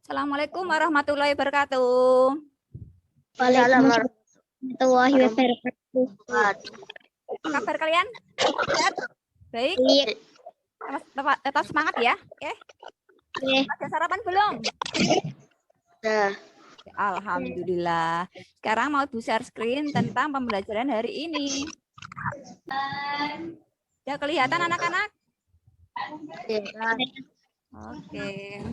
Assalamualaikum warahmatullahi wabarakatuh. Waalaikumsalam warahmatullahi wabarakatuh. Apa kabar kalian? Sehat? Baik? Tetap semangat ya. Oke. Ada sarapan belum? Nah, Alhamdulillah. Sekarang mau Ibu share screen tentang pembelajaran hari ini. Sudah kelihatan anak-anak? Oke.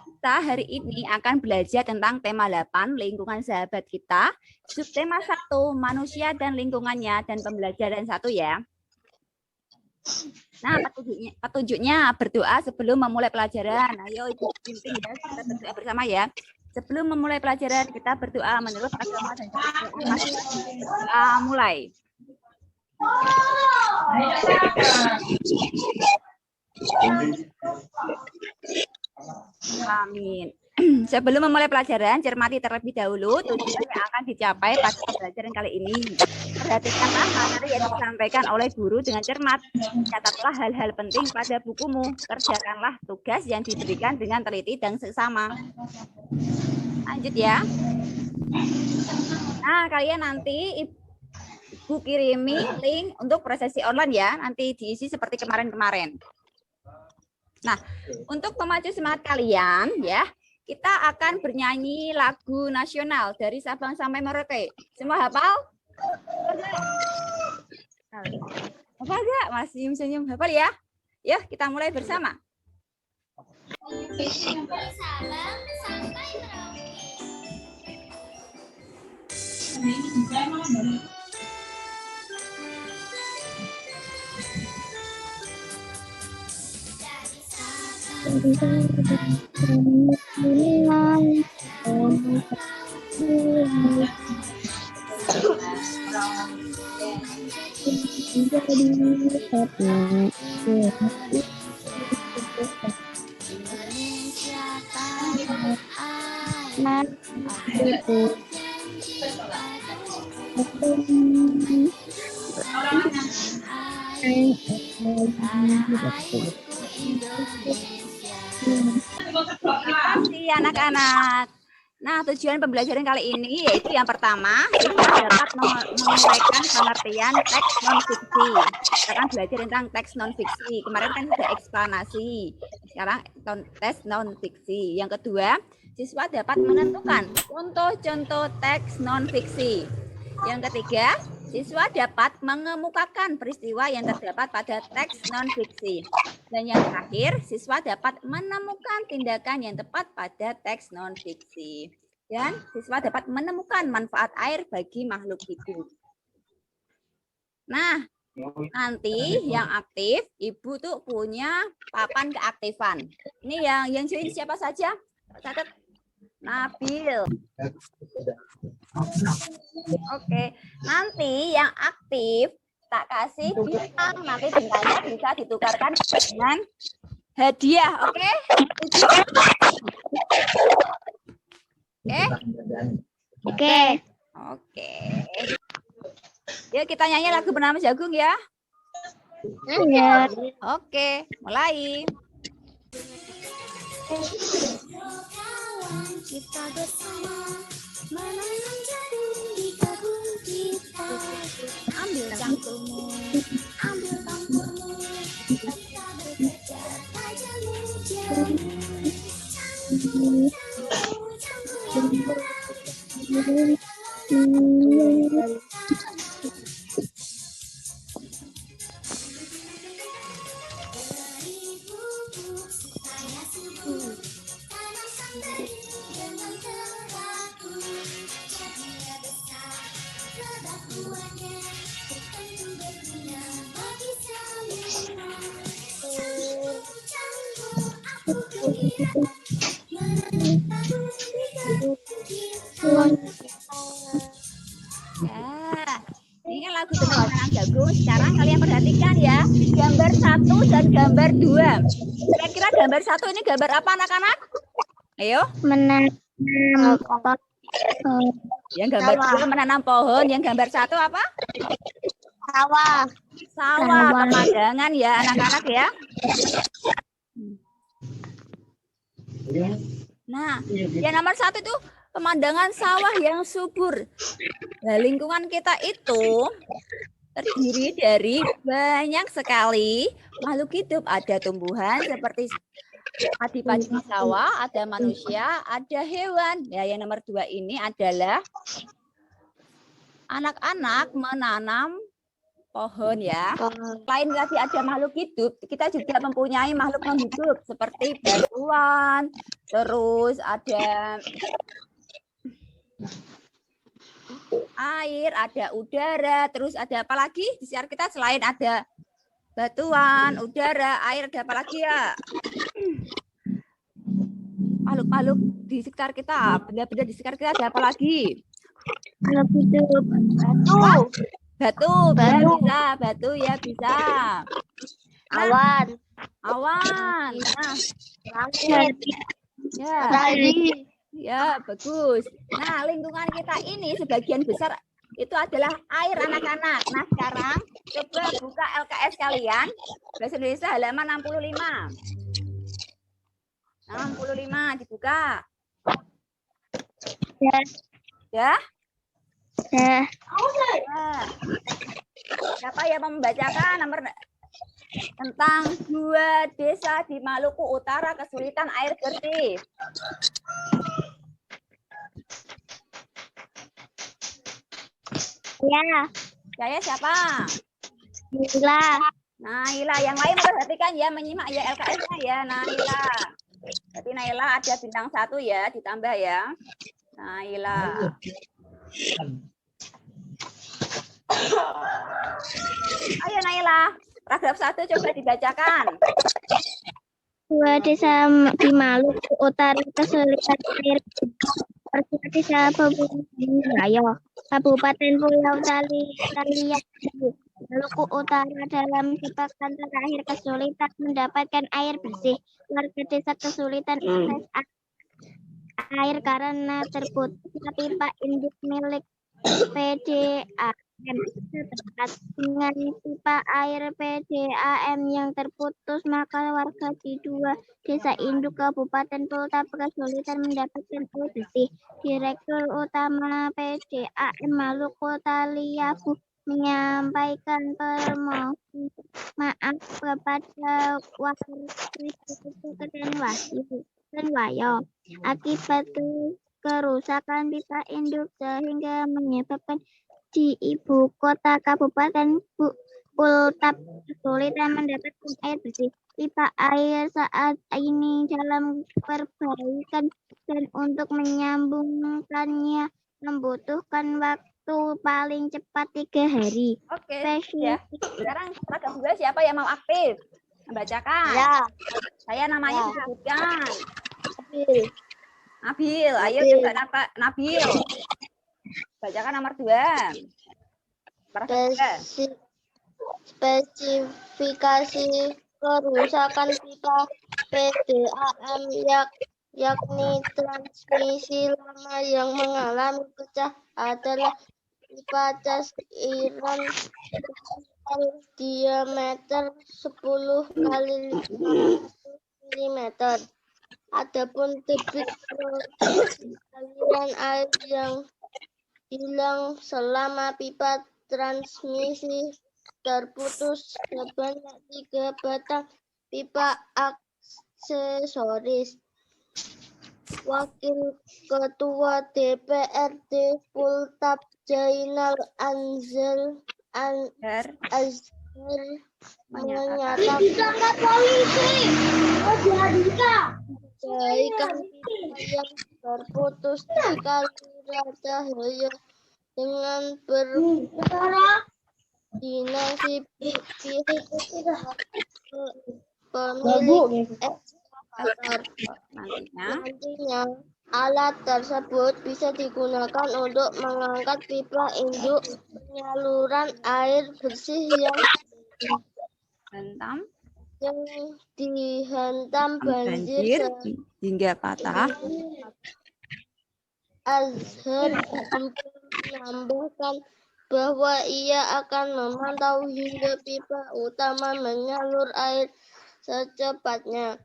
Kita hari ini akan belajar tentang tema 8, lingkungan sahabat kita, subtema 1, manusia dan lingkungannya, dan pembelajaran 1 ya. Nah, petunjuknya berdoa sebelum memulai pelajaran. Ayo Ibu pimpin ya, kita berdoa bersama ya. Sebelum memulai pelajaran, kita berdoa menurut agama dan doa mulai. Amin. Sebelum memulai pelajaran, cermati terlebih dahulu tujuan yang akan dicapai pada pembelajaran kali ini. Perhatikanlah materi yang disampaikan oleh guru dengan cermat. Catatlah hal-hal penting pada bukumu. Kerjakanlah tugas yang diberikan dengan teliti dan seksama. Lanjut ya. Nah, kalian nanti Ibu kirimi link untuk prosesi online ya. Nanti diisi seperti kemarin-kemarin. Nah, untuk memacu semangat kalian ya, kita akan bernyanyi lagu nasional dari Sabang sampai Merauke. Semua hafal? Hafal enggak? Masih senyum hafal ya? Yuk, kita mulai bersama. Salam sampai Merauke. Kasih anak-anak. Nah, tujuan pembelajaran kali ini yaitu yang pertama, kita dapat menguraikan pengertian teks non-fiksi. Kita akan belajar tentang teks non-fiksi. Kemarin kan sudah eksplanasi. Sekarang teks non-fiksi. Yang kedua, siswa dapat menentukan contoh-contoh teks non-fiksi. Yang ketiga, siswa dapat mengemukakan peristiwa yang terdapat pada teks non-fiksi. Dan yang terakhir, siswa dapat menemukan tindakan yang tepat pada teks non-fiksi. Dan siswa dapat menemukan manfaat air bagi makhluk hidup. Nah, nanti yang aktif, Ibu tuh punya papan keaktifan. Ini yang join siapa saja? Catat. Nabil. Oke, nanti yang aktif tak kasih bintang, nanti bintangnya bisa ditukarkan dengan hadiah, oke? Oke. Oke. Yuk kita nyanyi lagu bernama Jagung ya. Iya. Oke, mulai. Kita bersama menanam jagung di kebun kita. Ambil cangkulmu, ambil pampurmu, kita bekerja tajammu jamu. Cangkul, cangkul, cangkul yang Ya, ini kan lagu tentang jagung. Sekarang kalian perhatikan ya, gambar 1 dan gambar 2. Kira-kira gambar 1 ini gambar apa anak-anak? Ayo. Menanam Yang gambar Sawah. 2 menanam pohon, yang gambar 1 apa? Sawah. Sawah, Sawah. pemandangan ya anak-anak ya. Nah, yang nomor 1 itu pemandangan sawah yang subur. Nah, lingkungan kita itu terdiri dari banyak sekali makhluk hidup. Ada tumbuhan seperti padi-padi di sawah, ada manusia, ada hewan. Ya, yang nomor 2 ini adalah anak-anak menanam pohon ya. Selain tadi ada makhluk hidup, kita juga mempunyai makhluk non-hidup seperti batuan, terus ada air, ada udara, terus ada apa lagi di sekitar kita selain ada batuan, udara, air, ada apa lagi ya? Makhluk-makhluk di sekitar kita, benda-benda di sekitar kita ada apa lagi? Makhluk hidup. Batu, ya bisa, batu ya bisa. Awan. Awan, nah, Langit. ya, Matahari. ya bagus. Nah, lingkungan kita ini sebagian besar itu adalah air anak-anak. Nah, sekarang coba buka LKS kalian, Bahasa Indonesia halaman 65. 65 dibuka. Ya. Ya? Ya. Nah, siapa yang membacakan nomor tentang 2 desa di Maluku Utara kesulitan air bersih? Ya. Saya siapa? Nila. Naila. Yang lain perhatikan ya, menyimak ya LKS-nya ya, Naila. Berarti Naila ada bintang 1 ya, ditambah ya. Naila. Ayo Naila, paragraf 1 coba dibacakan. 2 desa di Maluku Utara kesulitan air seperti desa Bubulaya, Kabupaten Pulau Taliabu, Maluku Utara dalam sepekan terakhir kesulitan mendapatkan air bersih. Warga desa kesulitan akses air karena terputusnya pipa induk milik PDAM. Setelah dengan pipa air PDAM yang terputus, maka warga di 2 desa induk Kabupaten Polta kesulitan mendapatkan air bersih. Direktur Utama PDAM Maluku Taliabu menyampaikan permohonan maaf kepada warga dan Wayo akibat kerusakan pipa induk sehingga menyebabkan di ibu kota Kabupaten Kultab kesulitan mendapatkan air bersih. Pipa air saat ini dalam perbaikan dan untuk menyambungkannya membutuhkan waktu paling cepat 3 hari. Oke, ya. Sekarang paragraf 2 siapa yang mau aktif membacakan? Ya. Saya namanya disebutkan. Nabil. Nabil, ayo coba Nabil. Bacakan nomor 2. Spesifikasi kerusakan pipa PDAM yakni transmisi lama yang mengalami pecah adalah pipa cas iron diameter 10 kali 50 mm. Adapun debit aliran air yang hilang selama pipa transmisi terputus sebanyak 3 batang pipa aksesoris. Wakil Ketua DPRD Pultab Jainal Azhar menyatakan perbaikan pipa yang terputus di Kaliracahaya dengan berkoordinasi pihak pemilik ekskavator. Nantinya alat tersebut bisa digunakan untuk mengangkat pipa induk penyaluran air bersih yang dihantam banjir hingga patah. Azhar menambahkan bahwa ia akan memantau hingga pipa utama menyalur air secepatnya.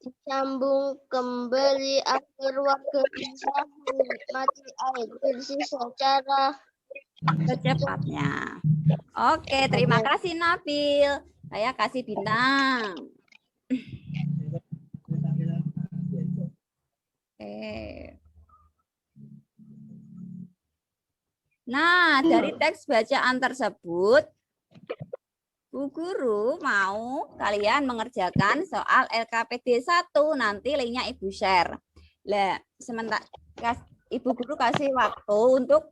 Disambung kembali agar warga bisa menikmati air bersih secara Secepatnya. Oke, terima kasih Nabil. Saya kasih bintang. Oke. Nah, dari teks bacaan tersebut, Bu Guru mau kalian mengerjakan soal LKPD 1. Nanti linknya Ibu share. Lah, sementara Ibu Guru kasih waktu untuk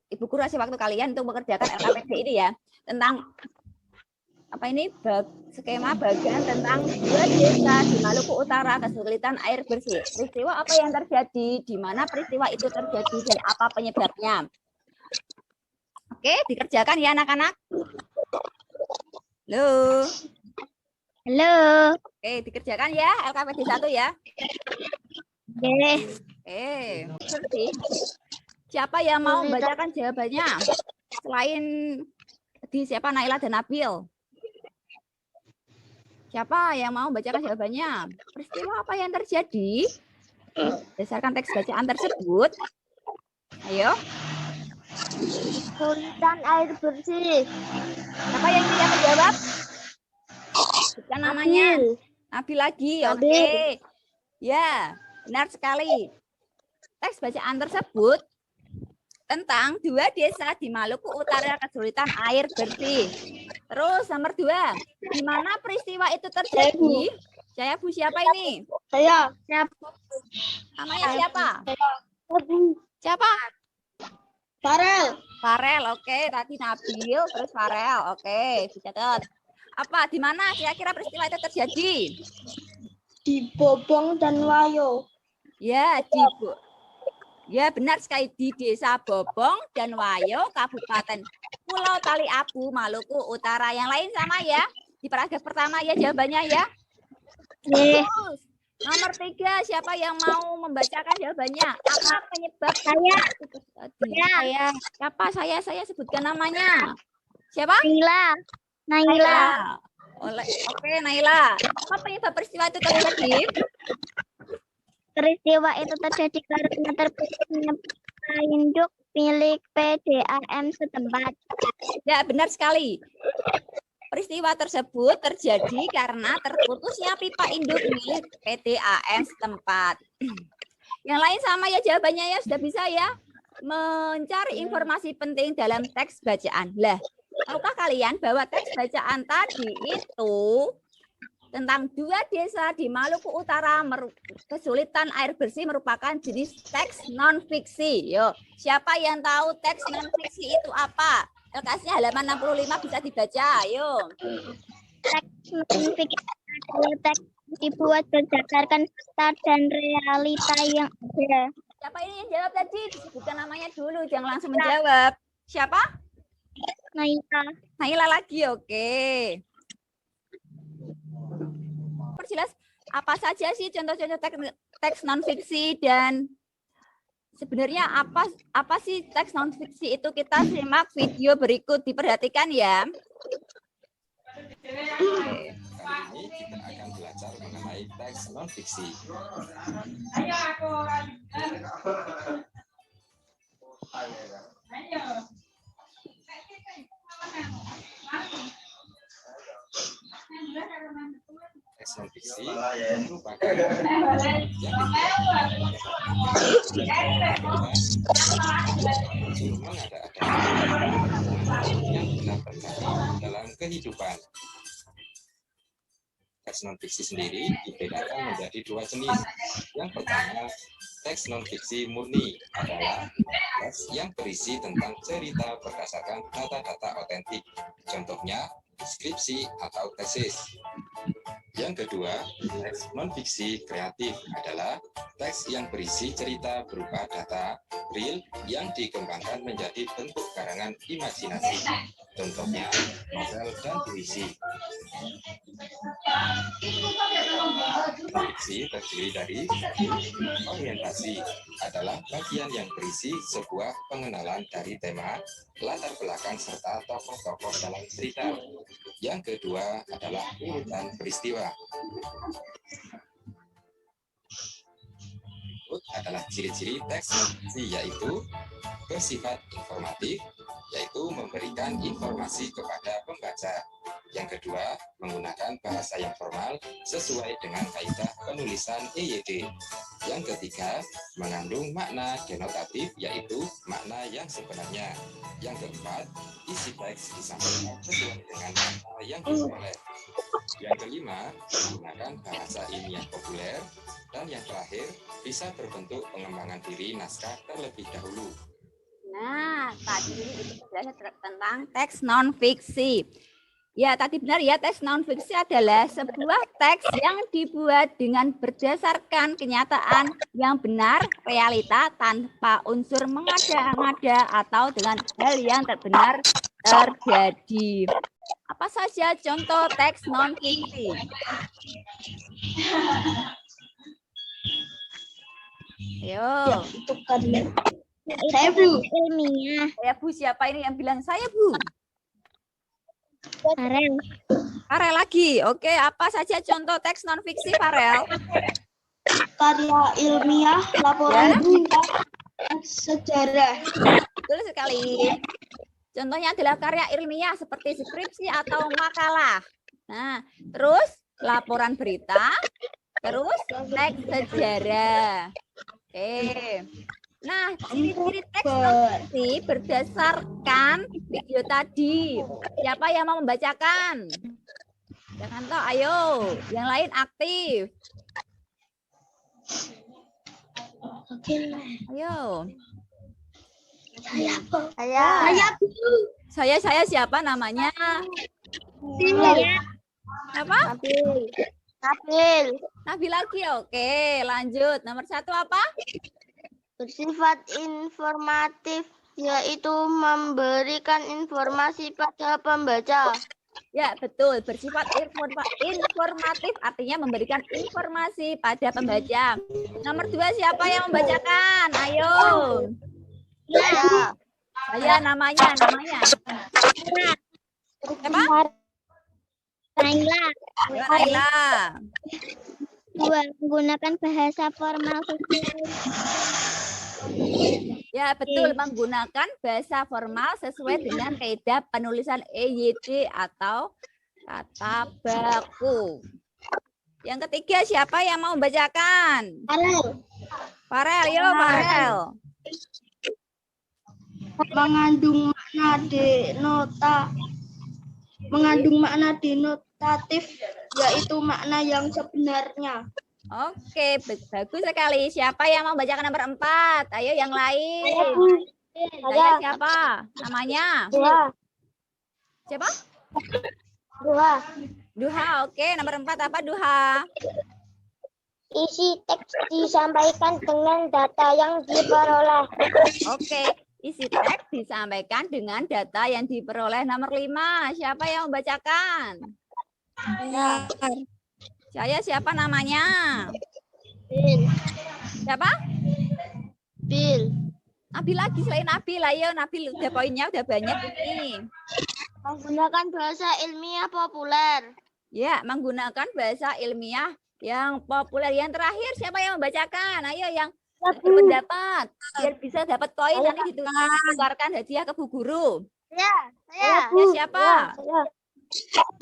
Ibu Guru kasih waktu kalian untuk mengerjakan LKPD ini ya. Tentang apa ini? Skema bagian tentang 2 desa di Maluku Utara kesulitan air bersih. Peristiwa apa yang terjadi? Di mana peristiwa itu terjadi dan apa penyebabnya? Oke, dikerjakan ya anak-anak. Halo. Halo. Oke, dikerjakan ya LKPD 1 ya. Oke. Siapa yang mau membacakan jawabannya? Selain siapa Naila dan Nabil. Siapa yang mau membacakan jawabannya? Peristiwa apa yang terjadi? Berdasarkan teks bacaan tersebut. Ayo. Kesulitan air bersih. Siapa yang tidak menjawab? Sebutkan namanya. Nabil lagi. Oke. Ya, benar sekali. Teks bacaan tersebut tentang 2 desa di Maluku Utara kesulitan air bersih. Terus nomor 2, di mana peristiwa itu terjadi? Saya Bu, siapa ini? Saya. Namanya siapa? Siapa? Farel, oke. Tadi Nabil, terus Farel, oke. Dicatat. Apa? Di mana kira-kira peristiwa itu terjadi? Di Bobong dan Wayo. Ya, ya benar sekali di Desa Bobong dan Wayo, Kabupaten Pulau Tali Abu, Maluku Utara. Yang lain sama ya? Di paragraf pertama ya jawabannya ya. Terus, nomor 3, siapa yang mau membacakan jawabannya? Apa penyebab saya? Siapa? Saya sebutkan namanya. Siapa? Naila. Oke, Naila. Apa penyebab peristiwa itu terjadi? Peristiwa itu terjadi karena terputusnya induk milik PDAM setempat. Ya, benar sekali. Peristiwa tersebut terjadi karena terputusnya pipa induk milik PDAM setempat. Yang lain sama ya jawabannya ya, sudah bisa ya? Mencari informasi penting dalam teks bacaan. Lah, tahukah kalian bahwa teks bacaan tadi itu tentang 2 desa di Maluku Utara kesulitan air bersih merupakan jenis teks non-fiksi. Yo, siapa yang tahu teks non-fiksi itu apa? LKS-nya halaman 65 bisa dibaca. Ayo. Teks non-fiksi adalah teks dibuat berdasarkan fakta dan realita yang ada. Siapa ini yang jawab tadi? Disebutkan namanya dulu, jangan langsung menjawab. Siapa? Naila lagi, oke. Perjelas apa saja sih contoh-contoh teks non-fiksi dan sebenarnya apa sih teks non-fiksi itu? Kita simak video berikut, diperhatikan ya. Kali ini kita akan belajar mengenai teks non-fiksi. Teks non-fiksi merupakan yang benar terjadi dalam kehidupan. Teks non-fiksi sendiri dibedakan menjadi 2 jenis. Yang pertama, teks non-fiksi murni adalah teks yang berisi tentang cerita berdasarkan data-data otentik. Contohnya, skripsi atau tesis. Yang kedua, teks non-fiksi kreatif adalah teks yang berisi cerita berupa data real yang dikembangkan menjadi bentuk karangan imajinasi. Contohnya, novel dan puisi. fiksi terdiri dari orientasi adalah bagian yang berisi sebuah pengenalan dari tema, latar belakang serta tokoh-tokoh dalam cerita. Yang kedua adalah urutan peristiwa. Berikut adalah ciri-ciri teks non-fiksi, yaitu bersifat informatif, yaitu memberikan informasi kepada pembaca. Yang kedua, menggunakan bahasa yang formal sesuai dengan kaidah penulisan EYD. Yang ketiga, mengandung makna denotatif, yaitu makna yang sebenarnya. Yang keempat, isi teks disampaikan sesuai dengan makna yang diperoleh. Yang kelima, menggunakan bahasa ilmiah populer. Dan yang terakhir, bisa berbentuk pengembangan diri naskah terlebih dahulu. Nah, tadi itu penjelasan tentang teks non-fiksi. Ya, tadi benar ya, teks non-fiksi adalah sebuah teks yang dibuat dengan berdasarkan kenyataan yang benar, realita tanpa unsur mengada-ngada atau dengan hal yang benar terjadi. Apa saja contoh teks non-fiksi? Ayo. Itu karya. Saya Bu. Ilmiah. Saya Bu, siapa ini yang bilang saya Bu? Farel. Farel lagi. Oke, apa saja contoh teks non-fiksi, Farel? Karya ilmiah, laporan ilmiah, sejarah. Betul sekali. Contohnya adalah karya ilmiah seperti skripsi atau makalah. Nah, terus laporan berita, terus teks sejarah. Oke. Nah, ciri-ciri teks non-fiksi berdasarkan video tadi. Siapa yang mau membacakan? Jangan toh, ayo. Yang lain aktif. Ayo. Saya siapa namanya? Apa? Nabil. Nabil lagi. Oke, lanjut. Nomor 1 apa? Bersifat informatif, yaitu memberikan informasi pada pembaca. Ya, betul. Bersifat informatif artinya memberikan informasi pada pembaca. Nomor 2 siapa yang membacakan? Ayo. Ya. Saya namanya. Siapa? Naila. Naila. 2. Menggunakan bahasa formal sesuai. Ya, betul. Menggunakan bahasa formal sesuai dengan kaidah penulisan EYD atau kata baku. Yang ketiga, siapa yang mau membacakan? Farel, yuk Farel. Mengandung makna denotatif, yaitu makna yang sebenarnya. Oke, bagus sekali. Siapa yang mau membacakan nomor 4? Ayo yang lain. Saya siapa? Namanya? Siapa? Duha. Oke, nomor 4 apa Duha? Isi teks disampaikan dengan data yang diperoleh. Oke, isi teks disampaikan dengan data yang diperoleh. Nomor 5, siapa yang membacakan? Saya siapa namanya? Bil. Siapa? Bil. Nabil lagi selain Nabil. Ayo Nabil, udah poinnya udah banyak ini. Menggunakan bahasa ilmiah populer. Ya, menggunakan bahasa ilmiah yang populer. Yang terakhir siapa yang membacakan? Ayo yang berpendapat biar bisa dapat poin nanti ditukarkan hadiah ke Bu Guru. Ya, Ya, siapa?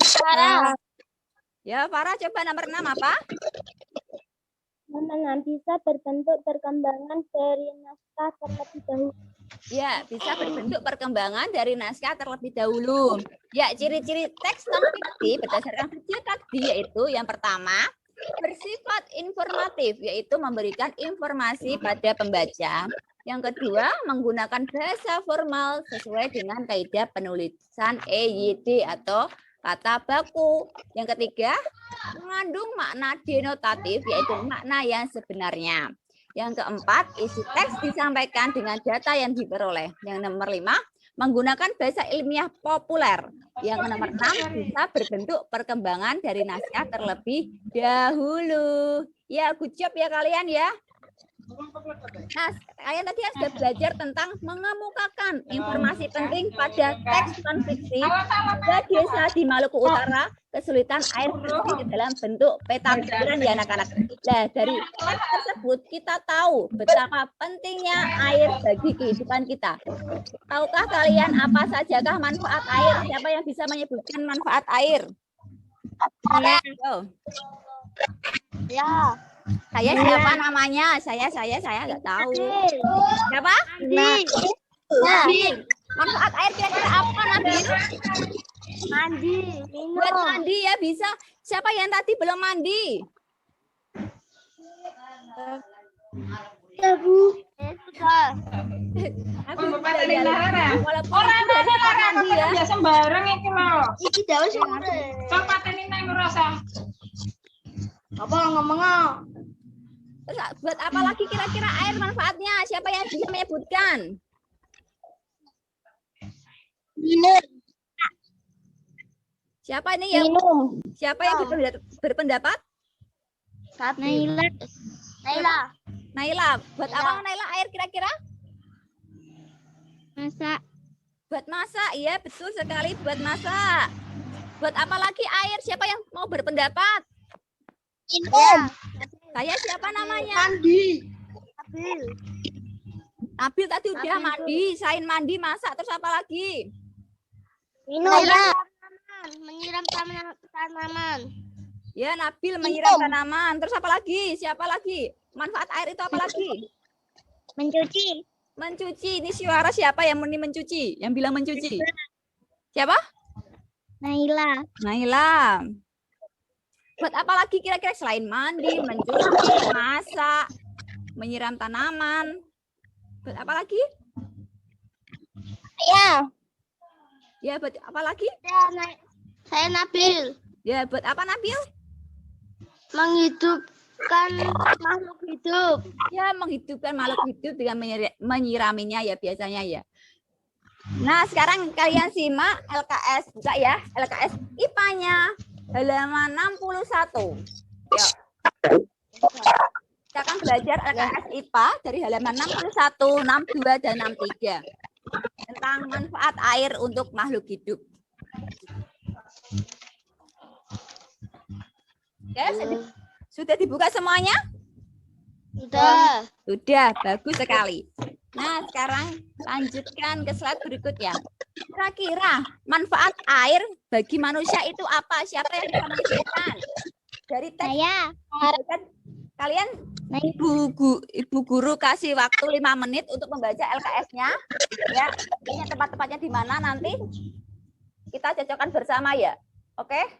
Sarah. Ya, Farah coba nomor 6 apa? Bisa berbentuk perkembangan dari naskah terlebih dahulu. Ya, bisa berbentuk perkembangan dari naskah terlebih dahulu. Ya, ciri-ciri teks non-fiksi berdasarkan video tadi yaitu yang pertama, bersifat informatif, yaitu memberikan informasi pada pembaca. Yang kedua, menggunakan bahasa formal sesuai dengan kaidah penulisan EYD atau kata baku. Yang ketiga, mengandung makna denotatif, yaitu makna yang sebenarnya. Yang keempat, isi teks disampaikan dengan data yang diperoleh. Yang nomor 5, menggunakan bahasa ilmiah populer. Yang nomor 6 bisa berbentuk perkembangan dari naskah terlebih dahulu. Ya, good job ya kalian ya. Nah, kalian tadi sudah belajar tentang mengemukakan informasi penting pada teks non-fiksi. Ada desa di Maluku Utara kesulitan air bersih dalam bentuk peta pikiran ya anak-anak. Nah, dari teks tersebut kita tahu betapa pentingnya air bagi kehidupan kita. Tahukah kalian apa sajakah manfaat air? Siapa yang bisa menyebutkan manfaat air? Ya. Saya siapa namanya? Saya nggak tahu. Siapa? Nabil. Nabil. Manfaat air kira-kira apa, Nabil? Mandi. Buat mandi ya bisa. Siapa yang tadi belum mandi? Sudah. Aku sudah ya. Walaupun dari mandi ya. Biasa bareng iki lho. Iki daun sore. Sok pateni nang ngrasa. Apa ngomongnya? Terus buat apa lagi kira-kira air manfaatnya? Siapa yang bisa menyebutkan? Minum. Siapa ini yang berpendapat? Naila. Naila. Naila, buat apa Naila air kira-kira? Masak. Buat masak, iya betul sekali buat masak. Buat apa lagi air? Siapa yang mau berpendapat? Minum. Saya siapa namanya? Mandi. Nabil. Nabil tadi udah mandi, selain mandi masak terus apa lagi? Minum. Menyiram tanaman. Ya Nabil menyiram tanaman, terus apa lagi? Siapa lagi? Manfaat air itu apa lagi? Mencuci. Mencuci. Ini suara siapa yang mencuci? Yang bilang mencuci? Siapa? Naila. Naila. Buat apa lagi kira-kira selain mandi, mencuci, masak, menyiram tanaman? Buat apa lagi? Ya. Ya, buat apa lagi? Saya Nabil. Ya, buat apa Nabil? Menghidupkan makhluk hidup. Ya, menghidupkan makhluk hidup dengan menyiraminya ya biasanya ya. Nah, sekarang kalian simak LKS buka ya, LKS IPA-nya halaman 61. Yuk. Kita akan belajar LKS IPA dari halaman 61, 62 dan 63 tentang manfaat air untuk makhluk hidup. Ya, sudah dibuka semuanya? Sudah. Sudah, bagus sekali. Nah, sekarang lanjutkan ke slide berikutnya. Kira-kira manfaat air bagi manusia itu apa? Siapa yang bisa menyebutkan? Dari teks Saya. kalian ibu guru kasih waktu 5 menit untuk membaca LKS-nya. Ya, ini tempat-tempatnya di mana nanti kita cocokkan bersama ya. Oke?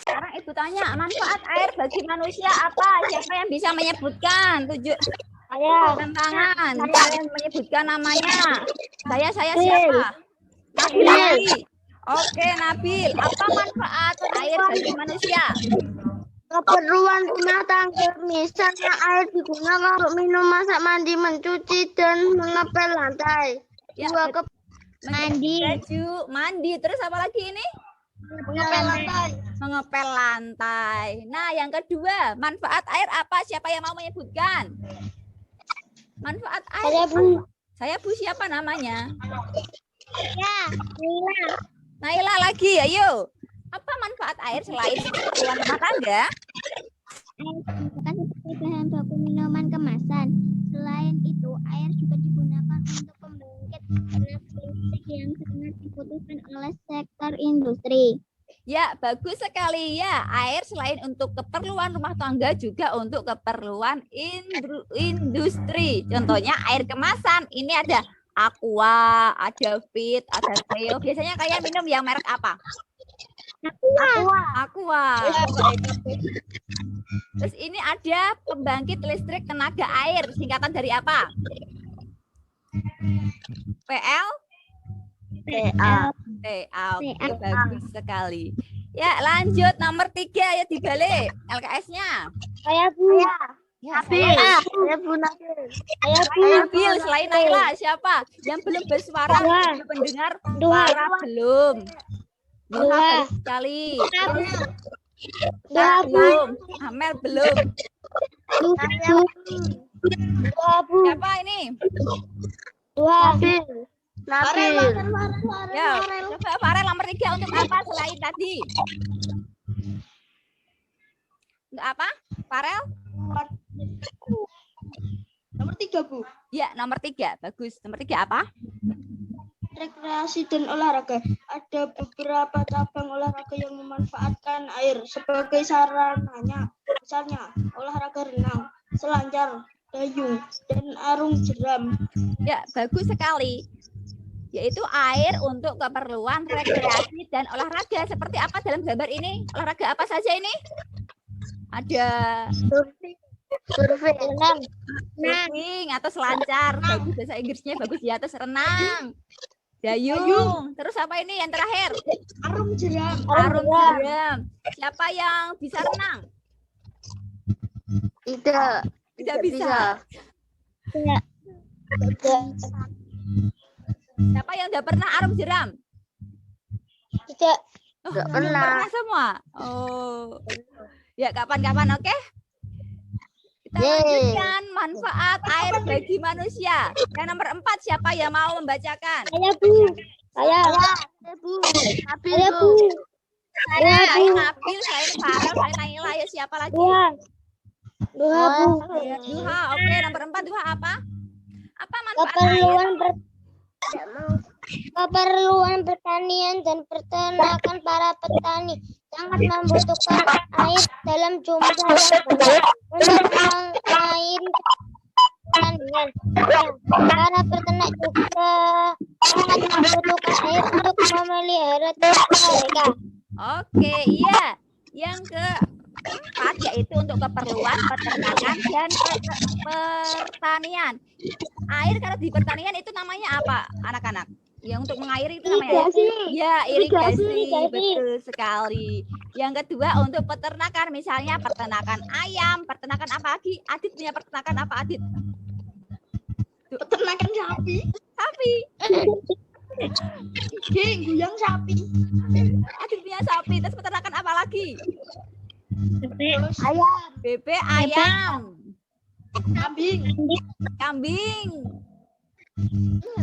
Sekarang ibu tanya, manfaat air bagi manusia apa? Siapa yang bisa menyebutkan? Tangan. Siapa yang menyebutkan namanya? Saya siapa? Nabil. Oke, Nabil. Apa manfaat air bagi manusia? Keperluan rumah tangga, misalnya air digunakan untuk minum, masak, mandi, mencuci, dan mengepel lantai. Ya, Mandi. baju, mandi. Terus apa lagi ini? Mengepel lantai. Mengepel lantai. Nah, yang kedua, manfaat air apa? Siapa yang mau menyebutkan? Manfaat air. Saya Bu siapa namanya? Ya. Naila. Naila lagi, ayo. Apa manfaat air selain keperluan rumah tangga? Air digunakan sebagai bahan baku minuman kemasan. Selain itu, air juga digunakan untuk pembangkit tenaga listrik yang sangat dibutuhkan oleh sektor industri. Ya, bagus sekali ya. Air selain untuk keperluan rumah tangga juga untuk keperluan industri. Contohnya air kemasan. Ini ada Aqua, ada Fit, ada Cleo. Biasanya kalian minum yang merek apa? Aqua. Terus ini ada pembangkit listrik tenaga air. Singkatan dari apa? PL? PA. Oke, bagus sekali. Ya, lanjut nomor 3 ya dibalik LKS-nya. Saya Bu. Ya, Nabil. saya. Saya Bu Nabil. Nabil, selain Naila, siapa yang belum bersuara? Dua. Pendengar Dua. suara belum. Duha Dua. baru sekali. Dua, Bu. Belum. Amel belum. Dua, Bu. Siapa ini? Dua. Nabil. Ya, coba Farel nomor 3 untuk apa selain tadi? Untuk apa? Farel? Nomor 3, Bu. Ya, nomor 3. Bagus. Nomor 3 apa? Rekreasi dan olahraga. Ada beberapa cabang olahraga yang memanfaatkan air sebagai sarananya. Misalnya, olahraga renang, selancar, dayung, dan arung jeram. Ya, bagus sekali. Yaitu air untuk keperluan rekreasi dan olahraga. Seperti apa dalam gambar ini? Olahraga apa saja ini? Ada Survei. surfing atau selancar. Bagus bahasa Inggrisnya bagus ya. Terus renang. Dayung. Terus apa ini yang terakhir? Arung jeram. Arung jeram. Siapa yang bisa renang? Tidak. Tidak bisa. Siapa yang udah pernah arung jeram? Tidak. Oh, Nggak belum pernah. semua. Oh. Ya, kapan-kapan, oke? Kita Yeay. lanjutkan manfaat air bagi manusia. Yang nomor 4, siapa yang mau membacakan? Saya, Bu. Saya. Bu. Nabil, Saya, Bu. Bu. Selain Nabil, selain Farel, selain Naila, ya siapa lagi? Dua. Dua, Bu. Duha, oke. Nomor 4, Duha apa? Apa manfaat air? Keperluan pertanian dan peternakan para petani sangat membutuhkan air dalam jumlah yang banyak untuk mengairi pertanian. Para peternak juga sangat membutuhkan air untuk memelihara ternak mereka. Oke, iya. Yang keempat yaitu untuk keperluan peternakan dan pertanian. Air kalau di pertanian itu namanya apa, anak-anak? Yang untuk mengairi itu namanya? Ya, irigasi. Betul sekali. Yang kedua untuk peternakan, misalnya peternakan ayam, peternakan apa lagi? Adit punya peternakan apa, Adit? Peternakan sapi. Sapi. Guyang sapi. Adit punya sapi. Terus peternakan apa lagi? Ayam. Bebek, ayam, Kambing. kambing.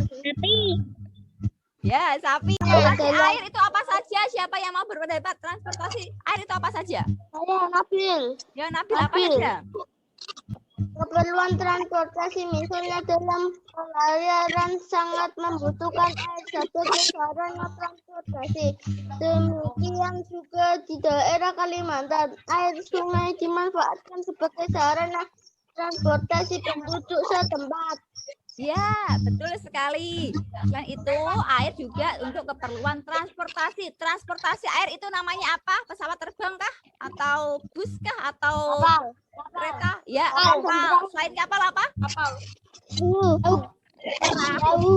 Tapi Ya, sapi. Air itu apa saja? Siapa yang mau berpendapat transportasi? Air itu apa saja? Saya Nabil. Ya, Nabil apa Nabil. saja? Keperluan transportasi misalnya dalam pelayaran sangat membutuhkan air sebagai sarana transportasi. Demikian juga di daerah Kalimantan, air sungai dimanfaatkan sebagai sarana transportasi penduduk setempat. Ya, betul sekali. Selain itu, air juga untuk keperluan transportasi. Transportasi air itu namanya apa? Pesawat terbang kah? Atau bus kah? Atau kereta? Ya, kapal. Selain kapal apa? Kapal. Perahu.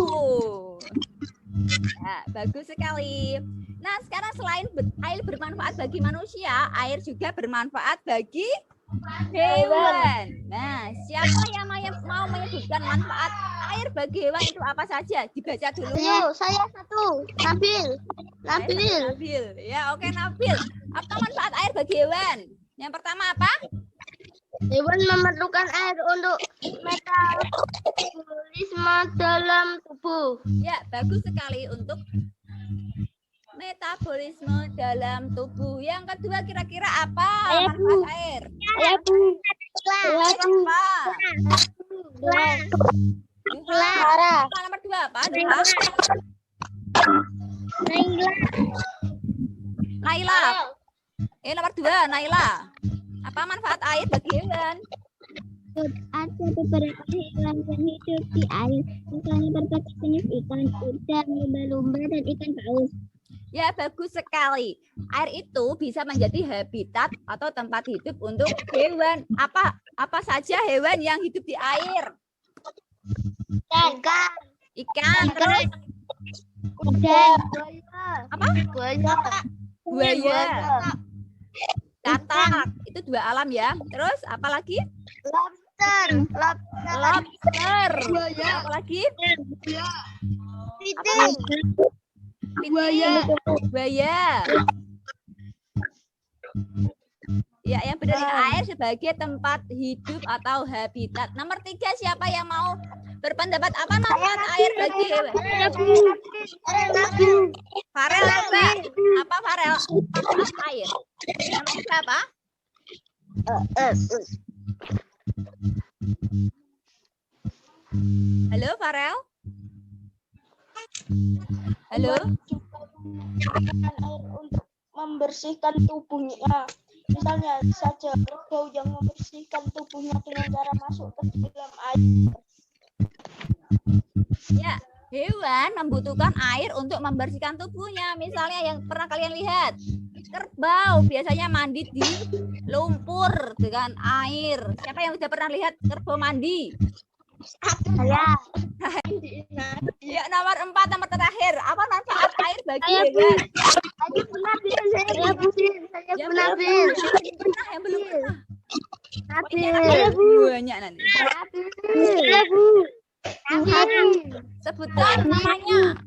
Ya, bagus sekali. Nah, sekarang selain air bermanfaat bagi manusia, air juga bermanfaat bagi hewan. Nah, siapa yang mau menyebutkan manfaat air bagi hewan itu apa saja? Dibaca dulu ya. Ayo, saya satu. Nabil. Nabil. Ya, oke Nabil. Apa manfaat air bagi hewan? Yang pertama apa? Hewan memerlukan air untuk metabolisme dalam tubuh. Ya, bagus sekali untuk metabolisme dalam tubuh. Yang kedua kira-kira apa manfaat air? saya, Bu. Air apa? Lara. Apa nomor 2 apa? Duha? Naila. Nomor 2 Naila. Apa manfaat air bagi hewan? Ada beberapa hewan yang hidup di air, misalnya berbagai jenis ikan, udang, lumba-lumba, dan ikan paus. Ya, bagus sekali. Air itu bisa menjadi habitat atau tempat hidup untuk hewan. Apa saja hewan yang hidup di air? Ikan, terus Udang, apa? Buaya. Buaya, katak. Itu dua alam ya. Terus apa lagi? Lobster. Lobster. Apa lagi? Piting. Buaya. Ya, yang benar itu air sebagai tempat hidup atau habitat. Nomor 3, siapa yang mau berpendapat apa manfaat air bagi hewan? Farel apa? Apa Farel? Manfaat air. Nomor berapa? Halo Farel? Halo? Air untuk membersihkan tubuhnya. Misalnya saja kerbau yang membersihkan tubuhnya dengan cara masuk ke dalam air. Ya, hewan membutuhkan air untuk membersihkan tubuhnya. Misalnya yang pernah kalian lihat, kerbau biasanya mandi di lumpur dengan air. Siapa yang sudah pernah lihat kerbau mandi? Saya. Ya, nomor 4, nomor terakhir. Apa manfaat air bagi hewan? Saya pernah Yang belum pernah. Nabil. Banyak nanti. Sebutkan namanya.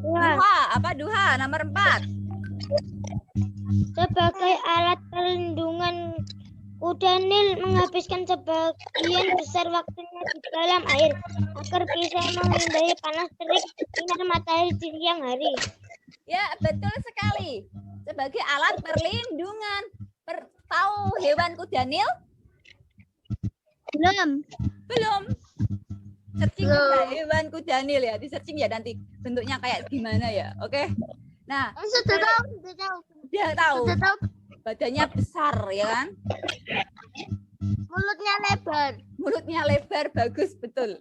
Duha, apa duha? Nomor 4. Sebagai alat perlindungan, kuda Nil menghabiskan sebagian besar waktunya di dalam air agar bisa menghindari panas terik sinar matahari di siang hari. Ya, betul sekali. Sebagai alat perlindungan. Tahu hewan kuda Nil? Belum. Searching juga hewan kuda Nil ya. Di searching ya nanti bentuknya kayak gimana ya. Oke. Nah, Sudah tahu. dia tahu. Badannya besar ya kan? Mulutnya lebar, bagus, betul.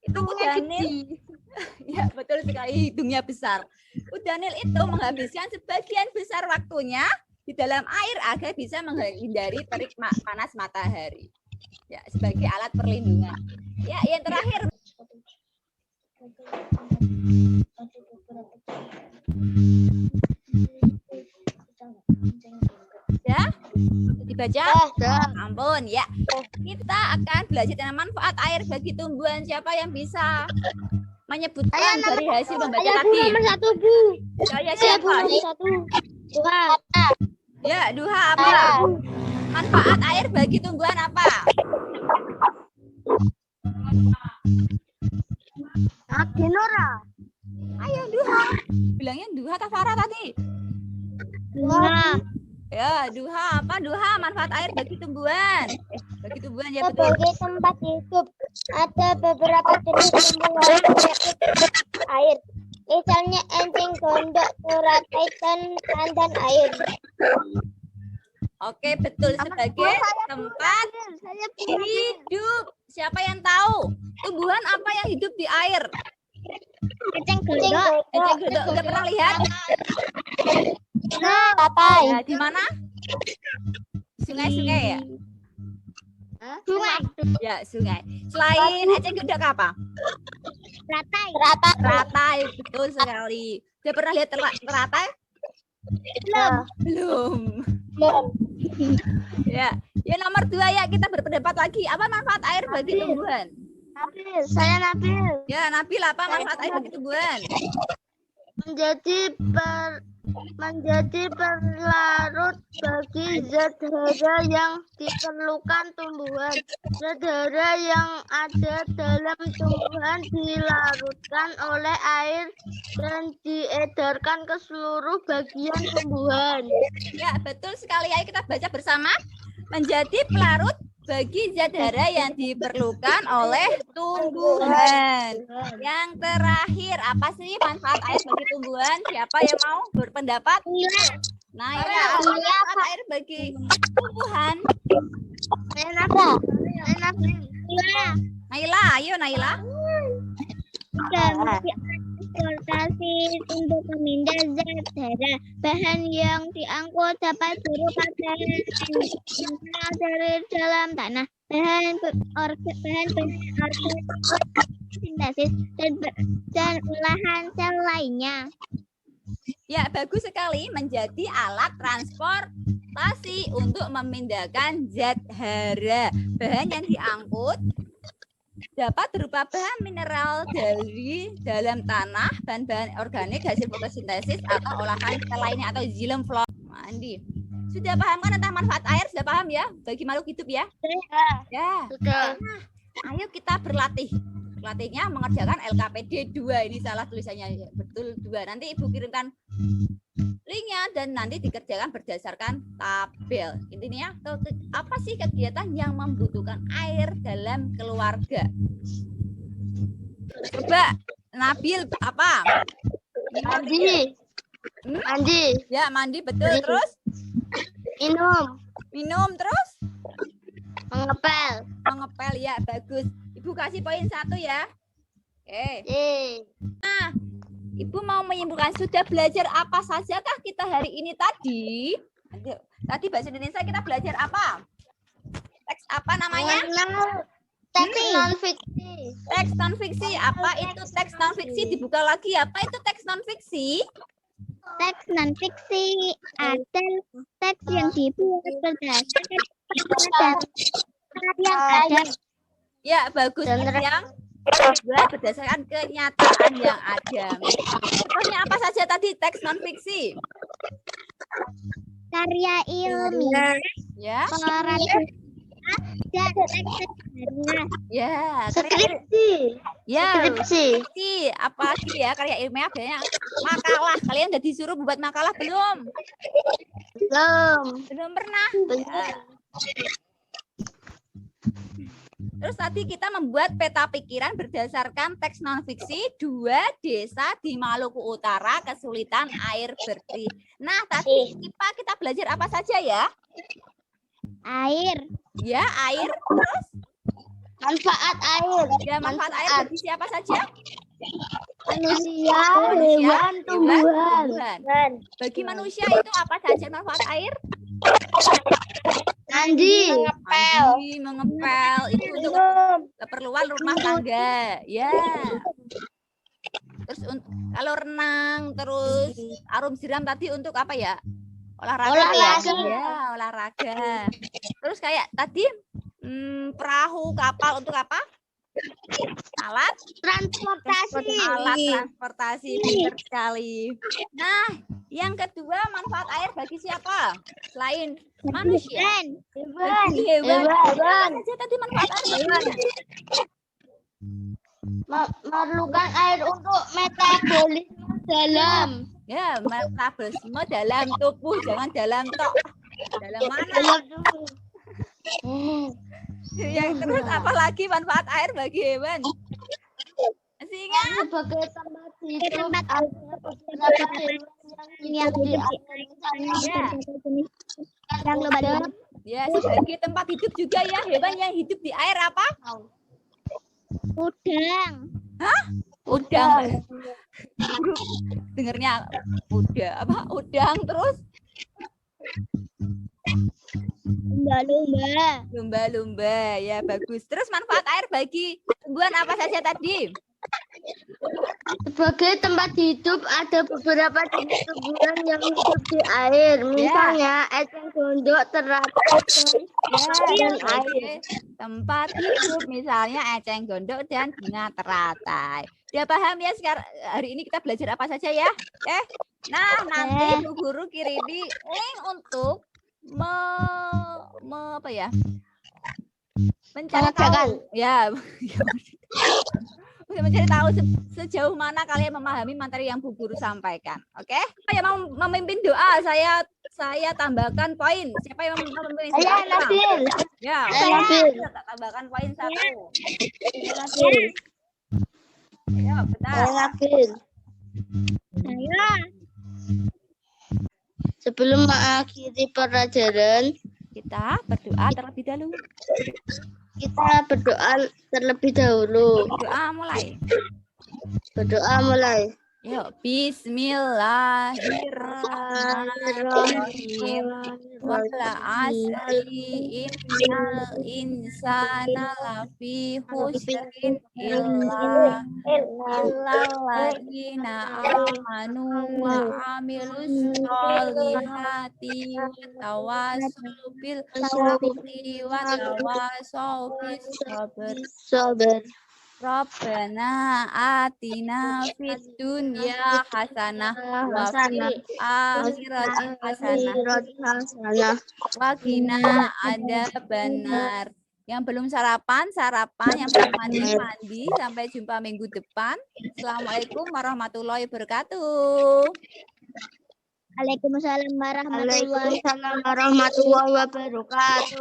Itu kuda Nil. Ya, betul sekali, hidungnya besar. Kuda Nil itu menghabiskan sebagian besar waktunya di dalam air agar bisa menghindari terik panas matahari. Ya, sebagai alat perlindungan. Ya, yang terakhir. Ya, dibaca. Ampun, ya. Kita akan belajar tentang manfaat air bagi tumbuhan. Siapa yang bisa menyebutkan dari hasil membaca tadi? Nomor 1, Bu. Saya siapa? Nomor 1. Duha. Ya, duha apa? Manfaat air bagi tumbuhan apa? Aginora. Ayo duha. Bilangnya duha atau Farah tadi? Duha. Ya, duha apa? Duha manfaat air bagi tumbuhan. Bagi tumbuhan ya betul. Sebagai tempat hidup, ada beberapa jenis tumbuhan yang air. Misalnya encing gondok, teratai, dan pandan air. Oke, betul, sebagai tempat hidup. Siapa yang tahu? Tumbuhan apa yang hidup di air? Encing gondok. Enceng gondok udah pernah lihat? Papai. Ya, di mana? Sungai-sungai ya? Sungai. Ya, sungai. Selain eceng gondok apa? Teratai. Teratai, betul sekali. Udah pernah lihat teratai? Belum. Ya, ya nomor 2 ya, kita berpendapat lagi. Apa manfaat air bagi tumbuhan? Saya Nabil. Ya, Nabil, apa manfaat air bagi tumbuhan? Menjadi pelarut bagi zat hara yang diperlukan tumbuhan. Zat hara yang ada dalam tumbuhan dilarutkan oleh air dan diedarkan ke seluruh bagian tumbuhan. Ya, betul sekali. Ayo kita baca bersama. Menjadi pelarut bagi zat hara yang diperlukan oleh tumbuhan. Yang terakhir, apa sih manfaat air bagi tumbuhan? Siapa yang mau berpendapat? Naila, apa manfaat air bagi tumbuhan? Saya Nabil. Naila, ayo Naila. Transportasi untuk pemindah zat hara. Bahan yang diangkut dapat berupa bahan dari dalam tanah, bahan sintesis dan olahan sel lainnya. Ya, bagus sekali, menjadi alat transportasi untuk memindahkan zat hara. Bahan yang diangkut dapat berupa bahan mineral dari dalam tanah, bahan-bahan organik hasil fotosintesis atau olahan sel lainnya atau xylem flora. Andi, sudah paham kan tentang manfaat air? Sudah paham ya bagi makhluk hidup ya? Ya. Sudah. Ayo kita berlatih. Latihnya mengerjakan LKPD 2. Ini salah tulisannya, betul 2. Nanti Ibu kirimkan linknya dan nanti dikerjakan berdasarkan tabel. Intinya apa sih kegiatan yang membutuhkan air dalam keluarga? Coba Nabil apa? Mandi. Mandi. Ya, mandi betul. Terus minum terus Mengepel. mengepel, ya bagus. Ibu kasih poin 1 ya. Oke. Ibu mau menyimpulkan sudah belajar apa sajakah kita hari ini tadi? Tadi bahasa Indonesia kita belajar apa? Teks apa namanya? Teks non-fiksi. Teks non-fiksi. Apa itu teks non-fiksi? Dibuka lagi. Apa itu teks non-fiksi? Teks non-fiksi adalah teks yang dibuat berdasarkan yang ada. Ya, bagus. Yang dibuat berdasarkan kenyataan yang ada. Contohnya apa saja tadi teks non-fiksi? Karya ilmiah, Ya. olahraga, dan teks sejarah. Ya, Skripsi. ya. Skripsi. Apa sih ya karya ilmiah banyak makalah. Kalian udah disuruh buat makalah belum? Belum pernah. Ya. Terus tadi kita membuat peta pikiran berdasarkan teks non-fiksi 2 desa di Maluku Utara kesulitan air bersih. Nah, tadi kita belajar apa saja ya? Air, Ya, air. Terus Manfaat air. ya manfaat air bagi siapa saja? Manusia, Hewan, tumbuhan. Bagi manusia itu apa saja manfaat air? Mandi. Mandi, mengepel, itu untuk keperluan rumah tangga. Ya. Terus kalau renang, terus arum siram tadi untuk apa ya? Olahraga. Olahraga. Ya, olahraga. Terus kayak tadi perahu, kapal untuk apa? Alat Transportasi. transportasi, pinter sekali. Nah, yang kedua manfaat air bagi siapa? Selain manusia. Bagi hewan. Apa saja tadi manfaat air? Memerlukan air untuk metabolisme dalam. Ya, metabolisme dalam tubuh, jangan dalam tok. Dalam mana? Yang terus apa lagi manfaat air bagi hewan? Masih ingat? Sebagai tempat hidup ada beberapa hewan yang hidup di air. yang global. Ya, sebagai tempat hidup juga ya hewan yang hidup di air apa? Udang, Udang. Dengernya apa? Udang terus lumba-lumba, lumba-lumba. Ya, bagus. Terus manfaat air bagi tumbuhan apa saja tadi? Sebagai tempat hidup ada beberapa jenis tumbuhan yang hidup di air. Misalnya eceng gondok, teratai, dan air. Tempat hidup misalnya eceng gondok dan bunga teratai. Udah paham ya sekarang hari ini kita belajar apa saja ya? Nah, nanti Bu Guru kirimi link untuk mencari tahu. Ya. Mencari tahu sejauh mana kalian memahami materi yang Bu Guru sampaikan. Oke? Siapa yang mau memimpin doa? Saya tambahkan poin. Siapa yang mau memimpin doa? Saya Nabil. Ya, Nabil. kita tambahkan poin 1. Nabil. Ya, benar. Nabil. saya Sebelum mengakhiri pelajaran, Kita berdoa terlebih dahulu. kita berdoa terlebih dahulu. Doa mulai. Berdoa mulai. Yuk, Bismillahirrahmanirrahim. Wala asri innal insana lafi khusrin illa ladina amanu wa amilus solihati wa tawasau bil haqqi wa tawasau bis sabr. Rabbana atina fid dunya hasanah wa fil akhirati hasanah wa qina adzabannar. Yang belum sarapan, yang belum mandi. Sampai jumpa minggu depan. Assalamualaikum warahmatullahi wabarakatuh. Waalaikumsalam warahmatullahi wabarakatuh.